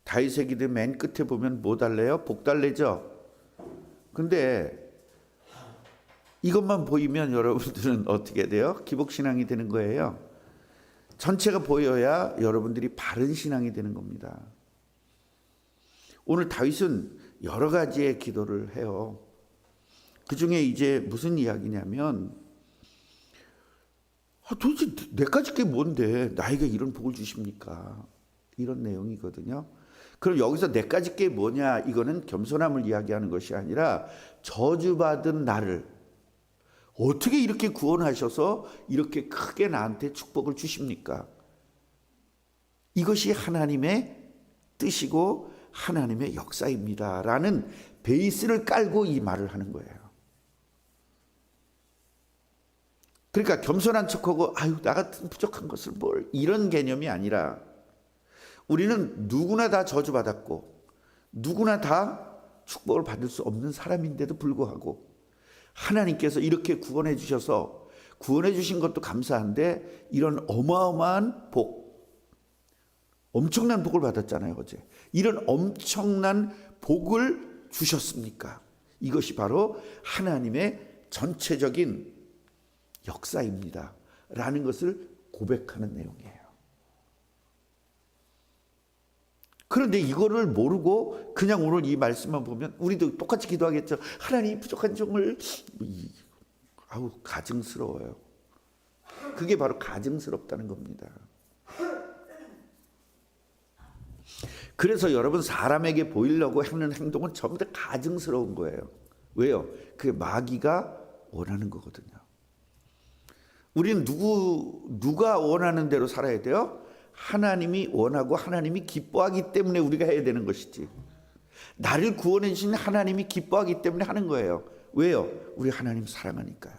다윗의 기도 맨 끝에 보면 뭐 달래요? 복 달래죠. 근데 이것만 보이면 여러분들은 어떻게 돼요? 기복신앙이 되는 거예요. 전체가 보여야 여러분들이 바른 신앙이 되는 겁니다. 오늘 다윗은 여러 가지의 기도를 해요. 그 중에 이제 무슨 이야기냐면, 도대체 내까지 게 뭔데 나에게 이런 복을 주십니까? 이런 내용이거든요. 그럼 여기서 내까지 게 뭐냐? 이거는 겸손함을 이야기하는 것이 아니라 저주받은 나를 어떻게 이렇게 구원하셔서 이렇게 크게 나한테 축복을 주십니까? 이것이 하나님의 뜻이고 하나님의 역사입니다. 라는 베이스를 깔고 이 말을 하는 거예요. 그러니까 겸손한 척하고 아유 나 같은 부족한 것을 뭘, 이런 개념이 아니라 우리는 누구나 다 저주받았고 누구나 다 축복을 받을 수 없는 사람인데도 불구하고 하나님께서 이렇게 구원해 주셔서, 구원해 주신 것도 감사한데 이런 어마어마한 복, 엄청난 복을 받았잖아요 어제. 이런 엄청난 복을 주셨습니까? 이것이 바로 하나님의 전체적인 역사입니다 라는 것을 고백하는 내용이에요. 그런데 이거를 모르고 그냥 오늘 이 말씀만 보면 우리도 똑같이 기도하겠죠. 하나님 부족한 종을, 아우 가증스러워요. 그게 바로 가증스럽다는 겁니다. 그래서 여러분, 사람에게 보이려고 하는 행동은 전부 다 가증스러운 거예요. 왜요? 그게 마귀가 원하는 거거든요. 우리는 누가 원하는 대로 살아야 돼요? 하나님이 원하고 하나님이 기뻐하기 때문에 우리가 해야 되는 것이지. 나를 구원해 주신 하나님이 기뻐하기 때문에 하는 거예요. 왜요? 우리 하나님 사랑하니까요.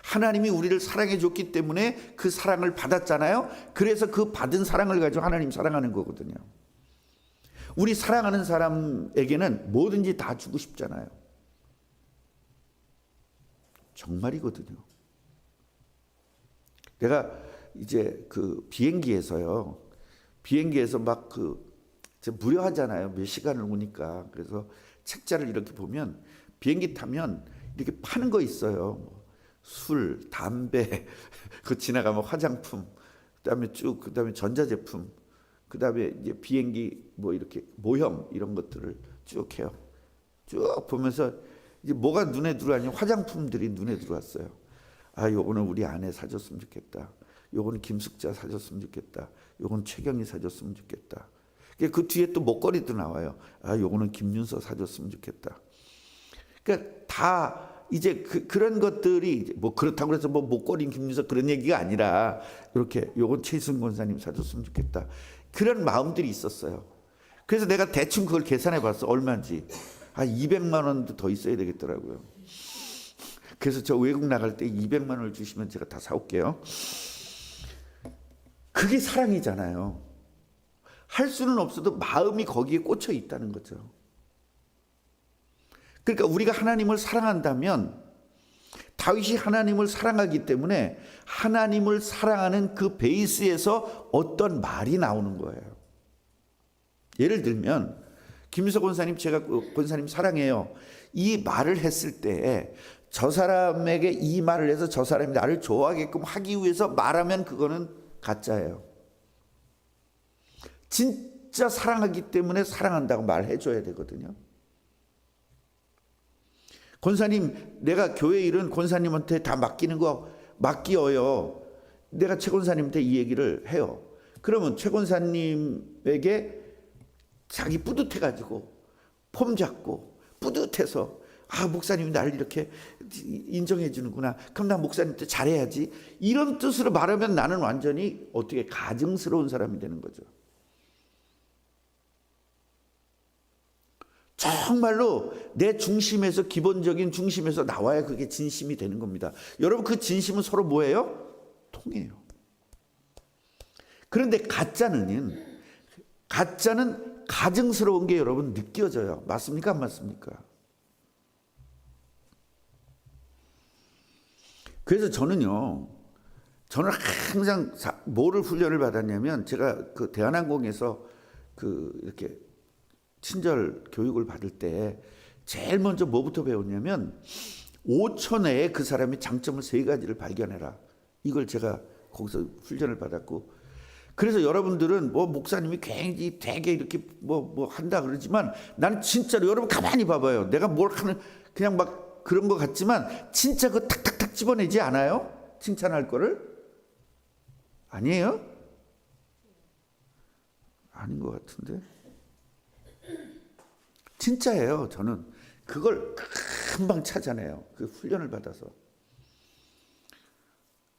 하나님이 우리를 사랑해 줬기 때문에 그 사랑을 받았잖아요. 그래서 그 받은 사랑을 가지고 하나님 사랑하는 거거든요. 우리 사랑하는 사람에게는 뭐든지 다 주고 싶잖아요. 정말이거든요. 내가 이제 그 비행기에서 막 무료하잖아요. 몇 시간을 오니까. 그래서 책자를 이렇게 보면 비행기 타면 이렇게 파는 거 있어요. 술, 담배, 그 지나가면 화장품, 그다음에 전자제품, 그다음에 이제 비행기 뭐 이렇게 모형 이런 것들을 쭉 해요. 쭉 보면서 이제 뭐가 눈에 들어왔냐면 화장품들이 눈에 들어왔어요. 아, 요거는 우리 아내 사줬으면 좋겠다. 요거는 김숙자 사줬으면 좋겠다. 요건 최경이 사줬으면 좋겠다. 그 뒤에 또 목걸이도 나와요. 아, 요거는 김윤서 사줬으면 좋겠다. 그러니까 다 이제 그런 것들이 뭐 그렇다고 해서 뭐 목걸이 김윤서 그런 얘기가 아니라 이렇게 요건 최승 권사님 사줬으면 좋겠다. 그런 마음들이 있었어요. 그래서 내가 대충 그걸 계산해 봤어. 얼마인지. 200만 원도 더 있어야 되겠더라고요. 그래서 저 외국 나갈 때 200만 원을 주시면 제가 다 사올게요. 그게 사랑이잖아요. 할 수는 없어도 마음이 거기에 꽂혀 있다는 거죠. 그러니까 우리가 하나님을 사랑한다면, 다윗이 하나님을 사랑하기 때문에 하나님을 사랑하는 그 베이스에서 어떤 말이 나오는 거예요. 예를 들면 김유석 권사님, 제가 권사님 사랑해요, 이 말을 했을 때 저 사람에게 이 말을 해서 저 사람이 나를 좋아하게끔 하기 위해서 말하면 그거는 가짜예요. 진짜 사랑하기 때문에 사랑한다고 말해줘야 되거든요. 권사님, 내가 교회 일은 권사님한테 다 맡기어요. 내가 최 권사님한테 이 얘기를 해요. 그러면 최 권사님에게 자기 뿌듯해가지고 폼 잡고 뿌듯해서, 아, 목사님이 나를 이렇게 인정해 주는구나. 그럼 나 목사님한테 잘해야지. 이런 뜻으로 말하면 나는 완전히 어떻게 가증스러운 사람이 되는 거죠. 정말로 내 중심에서, 기본적인 중심에서 나와야 그게 진심이 되는 겁니다. 여러분, 그 진심은 서로 뭐예요? 통해요. 그런데 가짜는 가증스러운 게 여러분 느껴져요. 맞습니까? 안 맞습니까? 그래서 저는 항상 뭐를 훈련을 받았냐면, 제가 그 대한항공에서 그 이렇게 친절 교육을 받을 때 제일 먼저 뭐부터 배웠냐면 5초 내에 그 사람의 장점을 3가지를 발견해라. 이걸 제가 거기서 훈련을 받았고, 그래서 여러분들은 뭐 목사님이 굉장히 되게 이렇게 뭐 한다 그러지만 나는 진짜로 여러분 가만히 봐봐요. 내가 뭘 하는 그냥 막 그런 것 같지만 진짜 그 탁탁탁 집어내지 않아요? 칭찬할 거를? 아니에요? 아닌 것 같은데. 진짜예요. 저는 그걸 금방 찾아내요. 그 훈련을 받아서.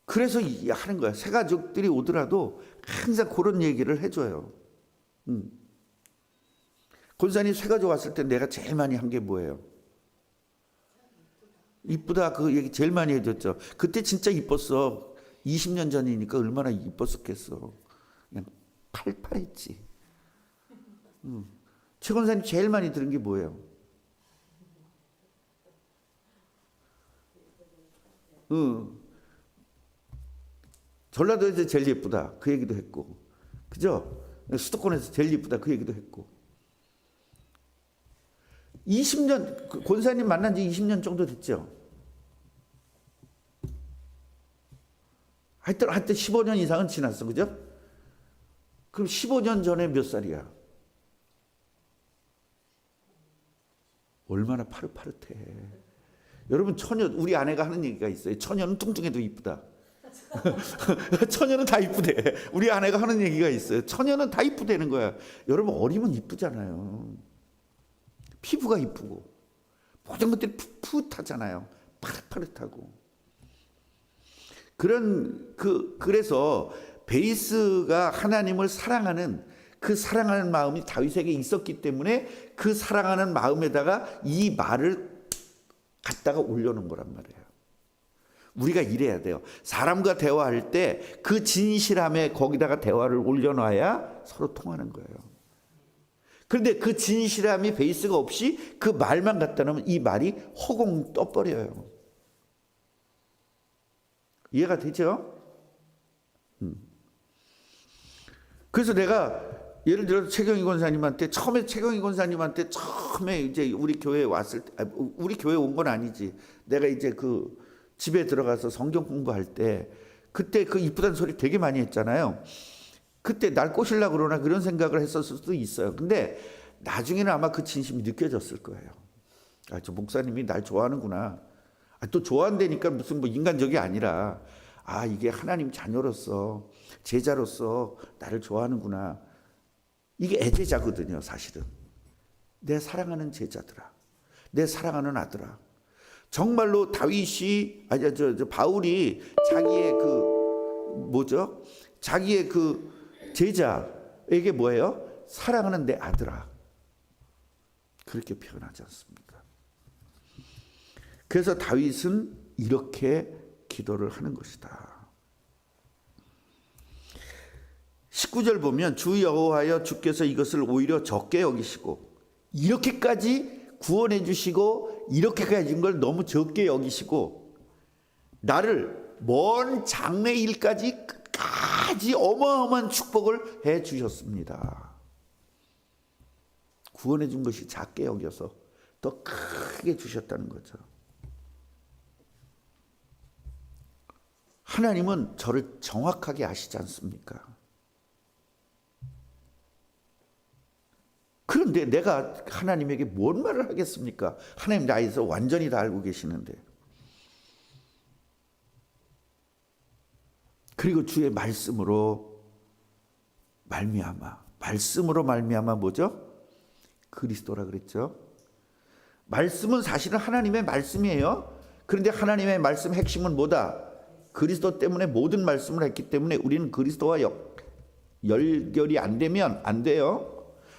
그래서 하는 거야. 새 가족들이 오더라도 항상 그런 얘기를 해줘요. 권사님 새 가족 왔을 때 내가 제일 많이 한 게 뭐예요? 이쁘다. 그 얘기 제일 많이 해줬죠. 그때 진짜 이뻤어. 20년 전이니까 얼마나 이뻤었겠어. 그냥 팔팔했지. 최 권사님 제일 많이 들은 게 뭐예요? 전라도에서 제일 예쁘다. 그 얘기도 했고. 그죠? 수도권에서 제일 예쁘다. 그 얘기도 했고. 20년, 권사님 만난 지 20년 정도 됐죠? 하여튼 15년 이상은 지났어. 그죠? 그럼 15년 전에 몇 살이야? 얼마나 파릇파릇해. 여러분, 우리 아내가 하는 얘기가 있어요. 처녀는 뚱뚱해도 이쁘다. 처녀는 다 이쁘대. 우리 아내가 하는 얘기가 있어요. 처녀는 다 이쁘다는 거야. 여러분, 어리면 이쁘잖아요. 피부가 이쁘고 모든 것들이 풋풋하잖아요. 파릇파릇하고. 그래서 베이스가 하나님을 사랑하는 그 사랑하는 마음이 다윗에게 있었기 때문에 그 사랑하는 마음에다가 이 말을 갖다가 올려놓은 거란 말이에요. 우리가 이래야 돼요. 사람과 대화할 때 그 진실함에 거기다가 대화를 올려놔야 서로 통하는 거예요. 그런데 그 진실함이 베이스가 없이 그 말만 갖다 놓으면 이 말이 허공 떠버려요. 이해가 되죠? 그래서 내가 예를 들어서 최경희 권사님한테 처음에 이제 우리 교회에 왔을 때, 우리 교회 온 건 아니지. 내가 이제 그 집에 들어가서 성경 공부할 때 그때 그 이쁘다는 소리 되게 많이 했잖아요. 그때 날 꼬시려고 그러나 그런 생각을 했었을 수도 있어요. 근데 나중에는 아마 그 진심이 느껴졌을 거예요. 아, 저 목사님이 날 좋아하는구나. 아, 또 좋아한다니까 무슨 뭐 인간적이 아니라, 아, 이게 하나님 자녀로서, 제자로서 나를 좋아하는구나. 이게 애제자거든요, 사실은. 내 사랑하는 제자들아, 내 사랑하는 아들아. 정말로 바울이 자기의 그 제자에게 뭐예요? 사랑하는 내 아들아. 그렇게 표현하지 않습니까? 그래서 다윗은 이렇게 기도를 하는 것이다. 19절 보면 주 여호와여 주께서 이것을 오히려 적게 여기시고, 이렇게까지 구원해 주시고 이렇게까지 준 걸 너무 적게 여기시고 나를 먼 장래일까지 끝까지 어마어마한 축복을 해 주셨습니다. 구원해 준 것이 작게 여겨서 더 크게 주셨다는 거죠. 하나님은 저를 정확하게 아시지 않습니까? 그런데 내가 하나님에게 뭔 말을 하겠습니까? 하나님 나에서 완전히 다 알고 계시는데. 그리고 주의 말씀으로 말미암아 뭐죠? 그리스도라 그랬죠. 말씀은 사실은 하나님의 말씀이에요. 그런데 하나님의 말씀 핵심은 뭐다? 그리스도 때문에 모든 말씀을 했기 때문에 우리는 그리스도와 연결이 안 되면 안 돼요.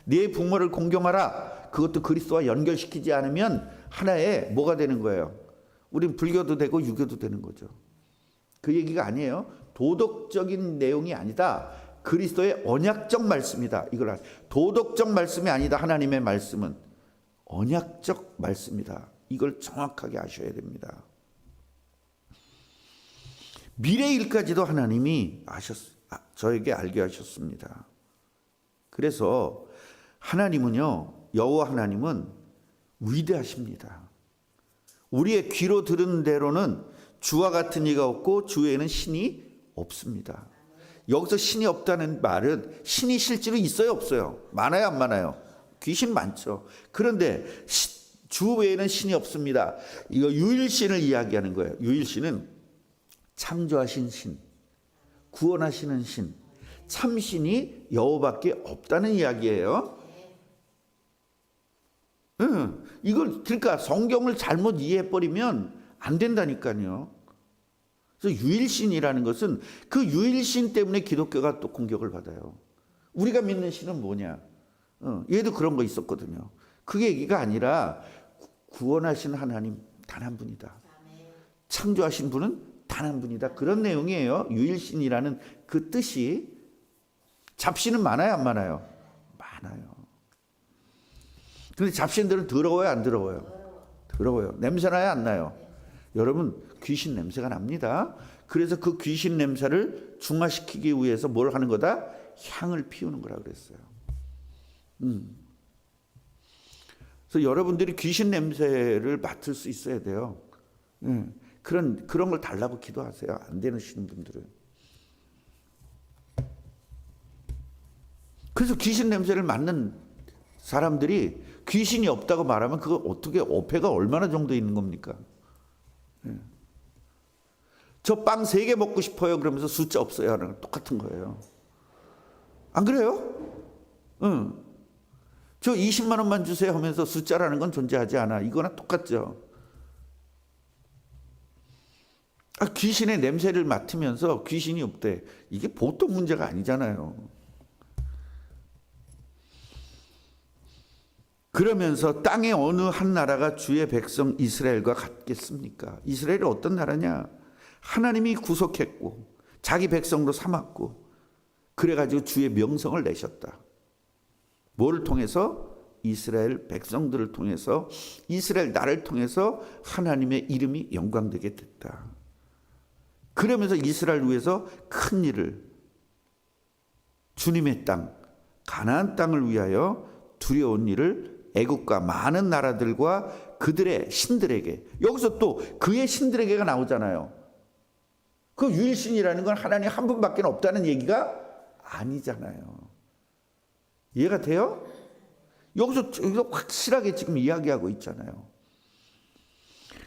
네 부모를 공경하라. 그것도 그리스도와 연결시키지 않으면 하나의 뭐가 되는 거예요? 우린 불교도 되고 유교도 되는 거죠. 그 얘기가 아니에요. 도덕적인 내용이 아니다. 그리스도의 언약적 말씀이다. 이걸 도덕적 말씀이 아니다. 하나님의 말씀은 언약적 말씀이다. 이걸 정확하게 아셔야 됩니다. 미래 일까지도 하나님이 저에게 알게 하셨습니다. 그래서 하나님은요, 여호와 하나님은 위대하십니다. 우리의 귀로 들은 대로는 주와 같은 이가 없고 주 외에는 신이 없습니다. 여기서 신이 없다는 말은 신이 실제로 있어요, 없어요? 많아요, 안 많아요? 귀신 많죠. 그런데 주 외에는 신이 없습니다. 이거 유일신을 이야기하는 거예요. 유일신은 창조하신 신, 구원하시는 신, 참신이 여호와밖에 없다는 이야기예요. 이걸 그러니까 성경을 잘못 이해해버리면 안 된다니까요. 그래서 유일신이라는 것은 그 유일신 때문에 기독교가 또 공격을 받아요. 우리가 믿는 신은 뭐냐? 얘도 그런 거 있었거든요. 그게 얘기가 아니라 구원하신 하나님 단 한 분이다. 창조하신 분은 단 한 분이다. 그런 내용이에요. 유일신이라는 그 뜻이. 잡신은 많아요, 안 많아요? 많아요. 근데 잡신들은 더러워요, 안 더러워요? 더러워요. 냄새 나요, 안 나요? 여러분, 귀신 냄새가 납니다. 그래서 그 귀신 냄새를 중화시키기 위해서 뭘 하는 거다? 향을 피우는 거라 그랬어요. 그래서 여러분들이 귀신 냄새를 맡을 수 있어야 돼요. 그런 걸 달라고 기도하세요. 안 되시는 분들은. 그래서 귀신 냄새를 맡는 사람들이 귀신이 없다고 말하면 그거 어떻게 어폐가 얼마나 정도 있는 겁니까? 저 빵 3개 먹고 싶어요. 그러면서 숫자 없어요. 하는 똑같은 거예요. 안 그래요? 저 20만 원만 주세요 하면서 숫자라는 건 존재하지 않아. 이거랑 똑같죠. 귀신의 냄새를 맡으면서 귀신이 없대. 이게 보통 문제가 아니잖아요. 그러면서 땅의 어느 한 나라가 주의 백성 이스라엘과 같겠습니까? 이스라엘이 어떤 나라냐? 하나님이 구속했고 자기 백성으로 삼았고 그래가지고 주의 명성을 내셨다. 뭐를 통해서? 이스라엘 백성들을 통해서, 이스라엘 나라를 통해서 하나님의 이름이 영광되게 됐다. 그러면서 이스라엘 위해서 큰 일을, 주님의 땅 가나안 땅을 위하여 두려운 일을 애국과 많은 나라들과 그들의 신들에게, 여기서 또 그의 신들에게가 나오잖아요. 그 유일신이라는 건 하나님 한 분밖에 없다는 얘기가 아니잖아요. 이해가 돼요? 여기서 확실하게 지금 이야기하고 있잖아요.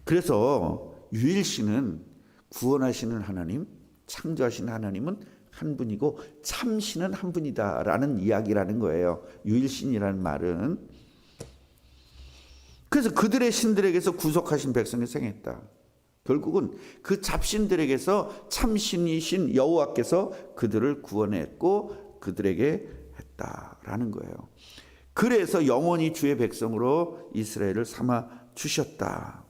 그래서 유일신은 구원하시는 하나님, 창조하시는 하나님은 한 분이고 참신은 한 분이다라는 이야기라는 거예요. 유일신이라는 말은. 그래서 그들의 신들에게서 구속하신 백성이 생했다. 결국은 그 잡신들에게서 참신이신 여호와께서 그들을 구원했고 그들에게 했다라는 거예요. 그래서 영원히 주의 백성으로 이스라엘을 삼아 주셨다.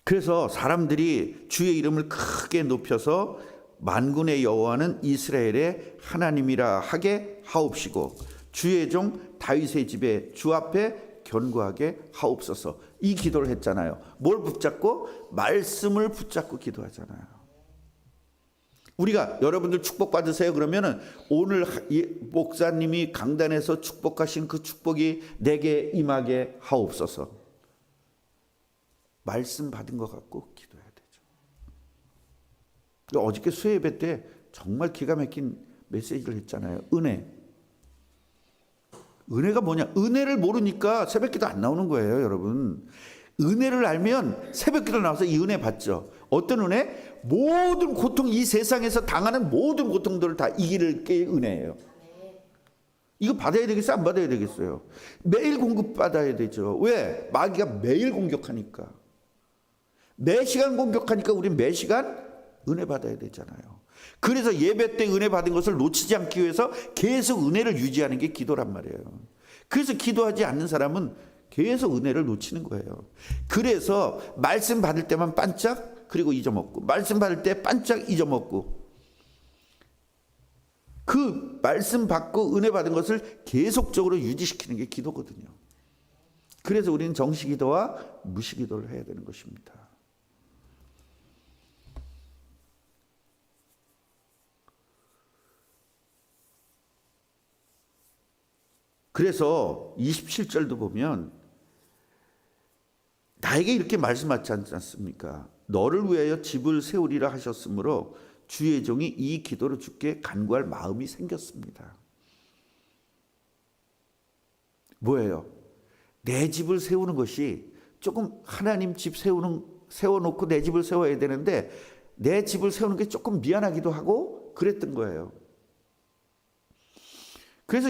그래서 사람들이 주의 이름을 크게 높여서 만군의 여호와는 이스라엘의 하나님이라 하게 하옵시고 주의 종 다윗의 집에 주 앞에 견고하게 하옵소서. 이 기도를 했잖아요. 뭘 붙잡고? 말씀을 붙잡고 기도하잖아요. 우리가 여러분들 축복 받으세요 그러면은 오늘 목사님이 강단에서 축복하신 그 축복이 내게 임하게 하옵소서. 말씀 받은 것 갖고 기도해야 되죠. 어저께 수요예배 때 정말 기가 막힌 메시지를 했잖아요. 은혜가 뭐냐? 은혜를 모르니까 새벽기도 안 나오는 거예요, 여러분. 은혜를 알면 새벽기도 나와서 이 은혜 받죠. 어떤 은혜? 모든 고통, 이 세상에서 당하는 모든 고통들을 다 이길 게 은혜예요. 이거 받아야 되겠어요? 안 받아야 되겠어요? 매일 공급받아야 되죠. 왜? 마귀가 매일 공격하니까. 매 시간 공격하니까 우리 매 시간 은혜 받아야 되잖아요. 그래서 예배 때 은혜 받은 것을 놓치지 않기 위해서 계속 은혜를 유지하는 게 기도란 말이에요. 그래서 기도하지 않는 사람은 계속 은혜를 놓치는 거예요. 그래서 말씀 받을 때만 반짝, 그리고 잊어먹고, 말씀 받을 때 반짝 잊어먹고, 그 말씀 받고 은혜 받은 것을 계속적으로 유지시키는 게 기도거든요. 그래서 우리는 정시기도와 무시기도를 해야 되는 것입니다. 그래서 27절도 보면 나에게 이렇게 말씀하지 않습니까? 너를 위하여 집을 세우리라 하셨으므로 주의 종이 이 기도를 주께 간구할 마음이 생겼습니다. 뭐예요? 내 집을 세우는 것이 조금 하나님 집 세워놓고 내 집을 세워야 되는데 내 집을 세우는 게 조금 미안하기도 하고 그랬던 거예요. 그래서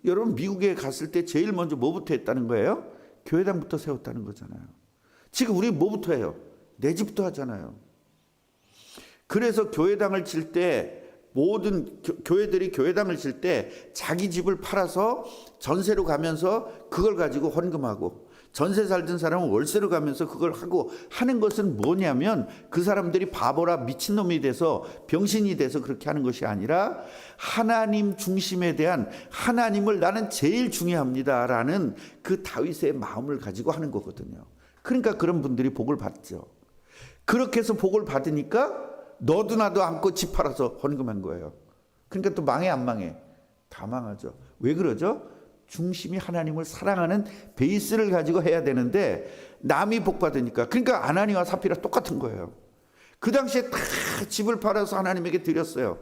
여러분 미국에 갔을 때 제일 먼저 뭐부터 했다는 거예요? 교회당부터 세웠다는 거잖아요. 지금 우리 뭐부터 해요? 내 집부터 하잖아요. 그래서 교회당을 칠 때 모든 교회들이 교회당을 칠 때 자기 집을 팔아서 전세로 가면서 그걸 가지고 헌금하고 전세 살던 사람은 월세로 가면서 그걸 하고 하는 것은 뭐냐면 그 사람들이 바보라 미친놈이 돼서 병신이 돼서 그렇게 하는 것이 아니라 하나님 중심에 대한 하나님을 나는 제일 중요합니다라는 그 다윗의 마음을 가지고 하는 거거든요. 그러니까 그런 분들이 복을 받죠. 그렇게 해서 복을 받으니까 너도 나도 않고 집 팔아서 헌금한 거예요. 그러니까 또 망해 안 망해? 다 망하죠. 왜 그러죠? 중심이 하나님을 사랑하는 베이스를 가지고 해야 되는데 남이 복 받으니까. 그러니까 아나니와 사피라 똑같은 거예요. 그 당시에 다 집을 팔아서 하나님에게 드렸어요.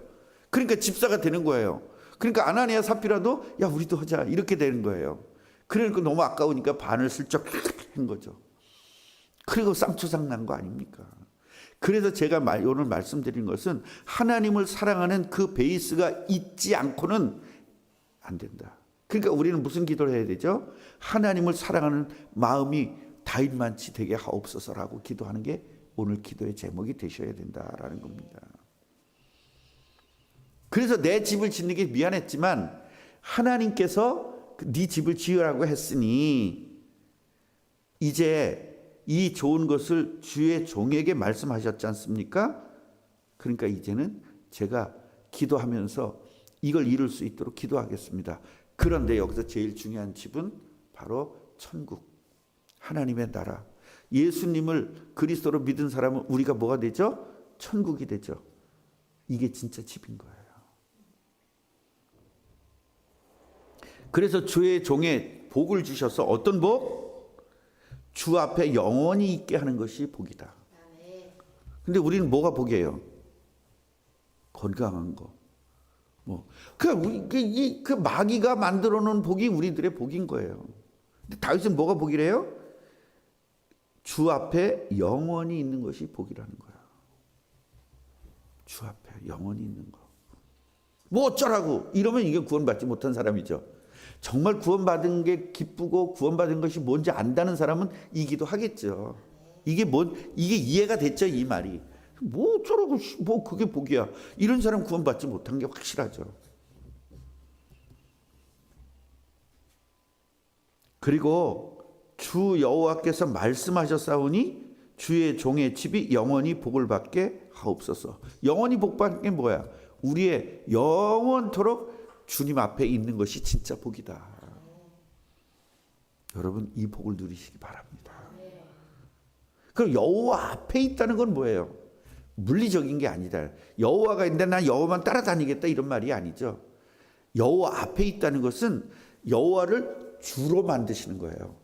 그러니까 집사가 되는 거예요. 그러니까 아나니와 사피라도 야 우리도 하자 이렇게 되는 거예요. 그러니까 너무 아까우니까 반을 슬쩍 한 거죠. 그리고 쌍추상 난 거 아닙니까? 그래서 제가 오늘 말씀드린 것은 하나님을 사랑하는 그 베이스가 있지 않고는 안 된다. 그러니까 우리는 무슨 기도를 해야 되죠? 하나님을 사랑하는 마음이 다윗만치 되게 하옵소서라고 기도하는 게 오늘 기도의 제목이 되셔야 된다라는 겁니다. 그래서 내 집을 짓는 게 미안했지만 하나님께서 네 집을 지으라고 했으니 이제 이 좋은 것을 주의 종에게 말씀하셨지 않습니까? 그러니까 이제는 제가 기도하면서 이걸 이룰 수 있도록 기도하겠습니다. 그런데 여기서 제일 중요한 집은 바로 천국, 하나님의 나라. 예수님을 그리스도로 믿은 사람은 우리가 뭐가 되죠? 천국이 되죠. 이게 진짜 집인 거예요. 그래서 주의 종에 복을 주셔서 어떤 복? 주 앞에 영원히 있게 하는 것이 복이다. 근데 우리는 뭐가 복이에요? 건강한 거. 그 마귀가 만들어 놓은 복이 우리들의 복인 거예요. 근데 다윗은 뭐가 복이래요? 주 앞에 영원히 있는 것이 복이라는 거야. 주 앞에 영원히 있는 거. 뭐 어쩌라고 이러면 이게 구원받지 못한 사람이죠. 정말 구원받은 게 기쁘고 구원받은 것이 뭔지 안다는 사람은 이 기도 하겠죠. 이게 이해가 됐죠, 이 말이. 뭐 어쩌라고 뭐 그게 복이야. 이런 사람 구원받지 못한 게 확실하죠. 그리고 주 여호와께서 말씀하셨사오니 주의 종의 집이 영원히 복을 받게 하옵소서. 영원히 복 받는 게 뭐야? 우리의 영원토록 주님 앞에 있는 것이 진짜 복이다. 여러분 이 복을 누리시기 바랍니다. 그럼 여호와 앞에 있다는 건 뭐예요? 물리적인 게 아니다. 여호와가 있는데 난 여호와만 따라다니겠다 이런 말이 아니죠. 여호와 앞에 있다는 것은 여호와를 주로 만드시는 거예요.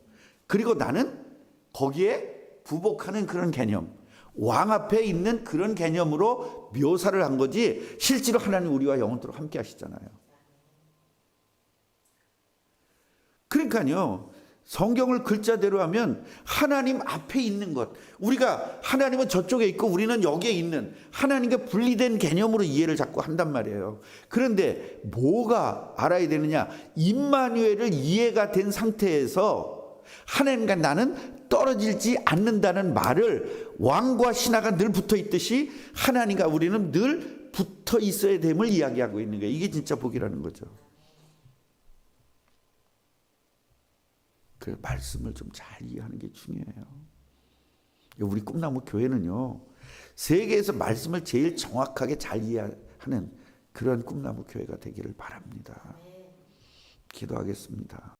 그리고 나는 거기에 부복하는 그런 개념, 왕 앞에 있는 그런 개념으로 묘사를 한 거지 실제로 하나님 우리와 영원토록 함께 하시잖아요. 그러니까요, 성경을 글자대로 하면 하나님 앞에 있는 것, 우리가 하나님은 저쪽에 있고 우리는 여기에 있는 하나님과 분리된 개념으로 이해를 자꾸 한단 말이에요. 그런데 뭐가 알아야 되느냐? 임마누엘을 이해가 된 상태에서 하나님과 나는 떨어지지 않는다는 말을 왕과 신하가 늘 붙어 있듯이 하나님과 우리는 늘 붙어 있어야 됨을 이야기하고 있는 거예요. 이게 진짜 복이라는 거죠. 그 말씀을 좀 잘 이해하는 게 중요해요. 우리 꿈나무 교회는요, 세계에서 말씀을 제일 정확하게 잘 이해하는 그런 꿈나무 교회가 되기를 바랍니다. 기도하겠습니다.